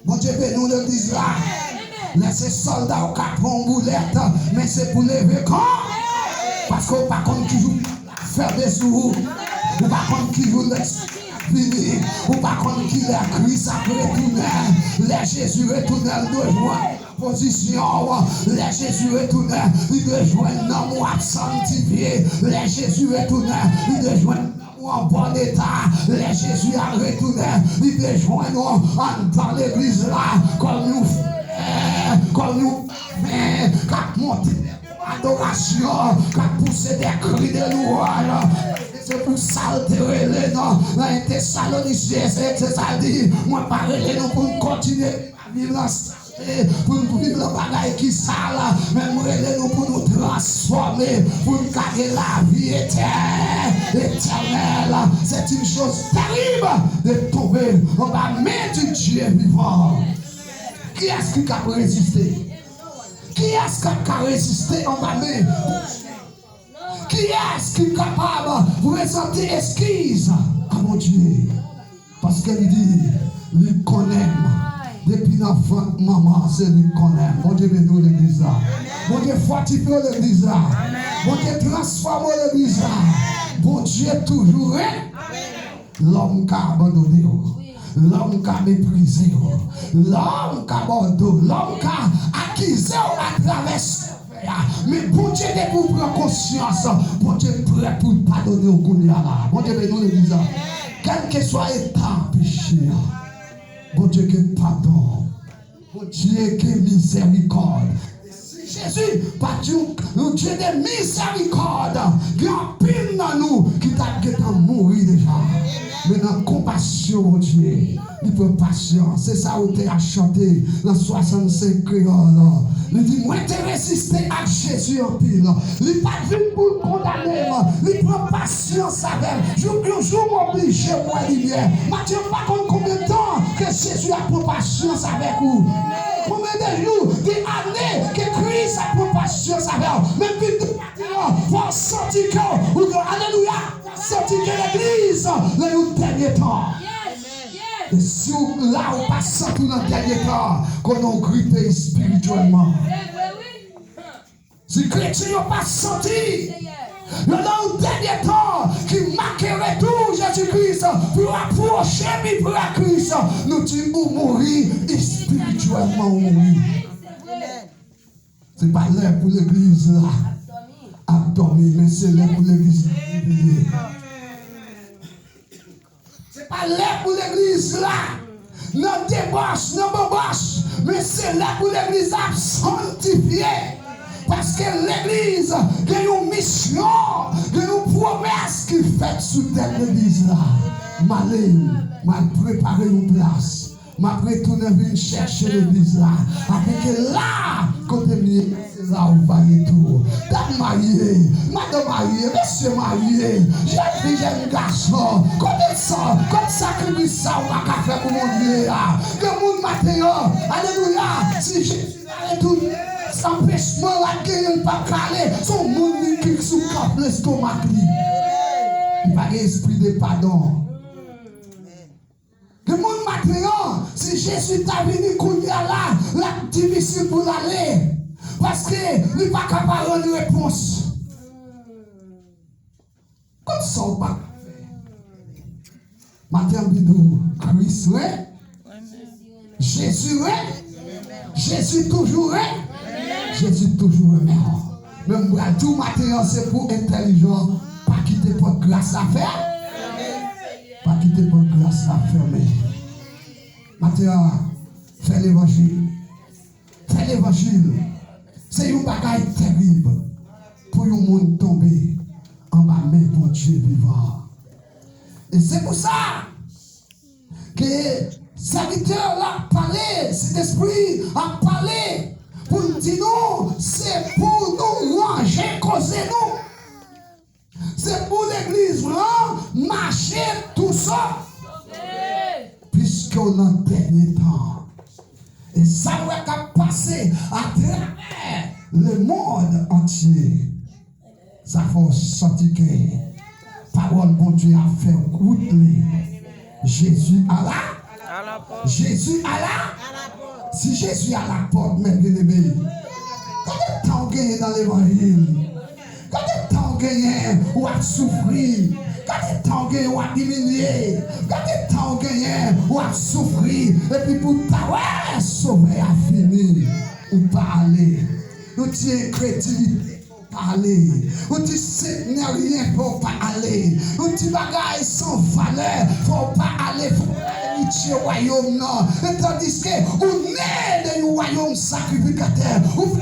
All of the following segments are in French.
Bon Dieu, nous le disons là. Laissez soldats au capon boulette, mais c'est pour lever corps. Parce qu'on pas contre qui joue faire des sous. Ou pas contre qui joue fini. Ou pas contre qui la crise après retourner. Les Jésus retourne de joie. Position, les Jésus retourne. Il doit joindre dans mon sanctifié. Les Jésus retourne. Il doit joindre en bon état, les Jésus a retourné, il te joindre dans l'église là, comme nous quand monter adoration, quand pousser des cris de louange. C'est pour s'altérer les noms, dans les Thessaloniciens, c'est ça dit, moi parler les noms pour continuer à vivre dans pour nous vivre le bagage qui sale, même nous pour nous transformer, pour nous garder la vie éternelle. C'est une chose terrible de tomber en bas main du Dieu vivant. Qui est-ce qui a résisté? Qui est-ce qui a résisté en bas main? Qui est-ce qui est capable de présenter esquisse à mon Dieu? Parce qu'il dit, il connaît. Depuis l'enfant, maman, c'est lui qu'on aime. Bon Dieu, bénis l'église là. Bon Dieu, fortifie l'église là. Bon Dieu, transforme l'église là. Bon Dieu, toujours. L'homme qui a abandonné, l'homme qui a méprisé, l'homme qui a abandonné, l'homme qui a accusé à travers. Mais bon Dieu, dès pour prendre conscience, bon Dieu est prêt pour pardonner au Gounia là. Bon Dieu, bénis l'église là. Quel que soit l'état péché. Bon Dieu qui pardon, bon Dieu qui miséricorde. Jésus, pas Dieu de miséricorde, qui a pile dans nous, qui t'a mourir déjà. Mais dans compassion, mon Dieu, il peut patience. C'est ça où tu as chanté dans 65 créoles. Il dit, moi, tu résisté à Jésus en pile. Il n'est pas venu pour condamner. Il prend patience avec. Je m'oblige, moi, lumière. Matthieu, pas combien de temps que Jésus a pris patience avec vous. Combien de jours, des années que Christ a pris patience avec vous. Même puis de maintenant, pour sentir que, alléluia, sentir que l'église, le dernier temps. Et si là, on passe tout dans le dernier temps, qu'on a grippé spirituellement. Si les chrétiens n'ont pas senti, dans le dernier temps, qui marquerait tout Jésus-Christ pour approcher, mais pour la Christ, nous disons mourir spirituellement. Ce n'est pas l'air pour l'église là, à dormir, mais c'est l'air pour l'église. C'est pas l'air pour l'église là, non débauche, non boboche, mais c'est l'air pour l'église à sanctifier. Parce que l'église a une mission, une promesse qui fait sous cette église là. Mal préparer une place. M'a retourné venir chercher l'église là. Avec là, côté mieux, c'est là où va y tout. Dame mariée, madame mariée, monsieur marié, jeune garçon, côté ça, comme sacrifice ça, on va faire pour mon Dieu là. Le monde matin, alléluia, si Jésus va retourner. Empêchement là qu'il ne pas calé, son monde qui sous cap l'estomac. Il va esprit de pardon. Le monde maintenant, si Jésus t'a venu courir là, la difficile pour l'aller. Parce qu'il n'est pas capable de réponse. Comme ça, on va faire. Matin, bidou, Christ, Jésus, Jésus toujours, Jésus toujours meilleur. Même tout matin, c'est pour intelligent. Pas quitter votre grâce à faire. Pas quitter votre grâce à fermer. Matin, fais l'évangile. Fais l'évangile. C'est une bagaille terrible pour un monde tomber en bas main pour Dieu vivant. Et c'est pour ça que serviteur a parlé, cet esprit a parlé. Pour nous dire non, c'est pour nous manger, causer nous. C'est pour l'église, non, marcher tout ça. Puisqu'on a le dernier temps. Et ça va passer à travers le monde entier. Ça faut sentir que la parole de Dieu a fait route. Jésus à À la porte. Jésus à la. Si Jésus à la porte, même bien aimé. Quand est-ce que tu as gagné dans l'évangile? Quand est-ce que tu as gagné ou à souffrir? Quand est-ce que tu as gagné ou à diminuer? Quand est-ce que tu as gagné ou à souffrir? Et puis pour ta sauver à finir ou pas aller. Nous tiens crédibilité pour parler. Nous disons c'est rien pour pas aller. Nous disons bagaille sans valeur pour pas aller. Pour au royaume non. Et tandis que vous n'êtes du royaume sacrificateur. Vous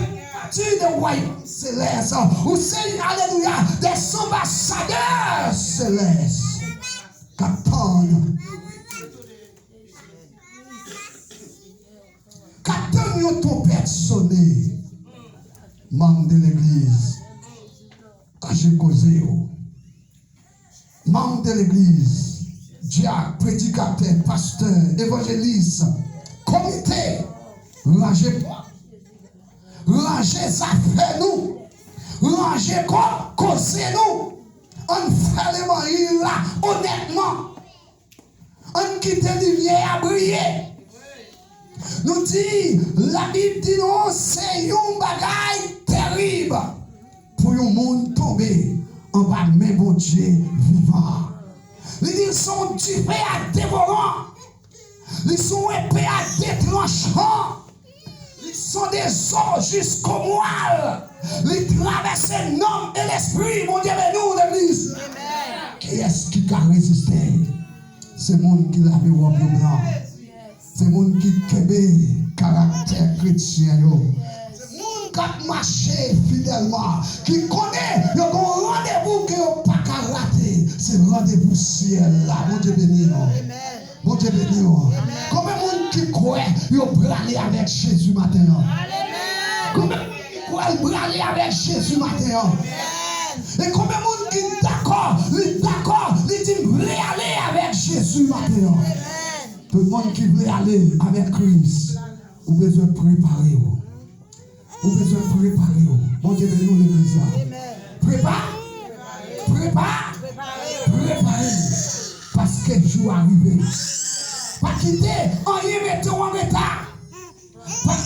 faites du royaume céleste. Vous êtes, alléluia, des ambassadeurs célestes. Qu'attendent. Qu'attendent ton personnel. Membre de l'église. Quand j'ai causé. Membre de l'église. Diacre, prédicateur, pasteur, évangéliste, comité, rangez affaires nous, rangez causer nous, on fait les moyens là, honnêtement, on quitte la lumière à briller. Nous dit, la Bible dit non, c'est un bagaille terrible pour un monde tomber en bas de mes bon Dieu vivant. Ils sont tués à dévorant. Ils sont épais à détranchant. Ils sont des os jusqu'au moelle. Ils traversent l'homme et l'esprit. Mon Dieu, mais nous, l'église. Qui est-ce qui a résisté? C'est le monde qui l'a vu au blanc. C'est le monde qui a caractère chrétien. Qui a marché fidèlement, qui connaît, il y a un rendez-vous que vous pas qu'à rater. C'est le rendez-vous ciel là. Mon Dieu béni. Mon Dieu béni. Combien de monde qui croit, il peut aller avec Jésus matin? Combien de monde qui croit, il peut aller avec Jésus matin? Et combien de monde qui est d'accord, il dit, il veut aller avec Jésus matin? Tout le monde qui veut aller avec Christ, vous avez besoin de préparer. Vous avez besoin de préparer. Mon Dieu, nous l'église là. Prépare. Parce que le jour arrivé. Pas quitter, en y mettant en retard. Parce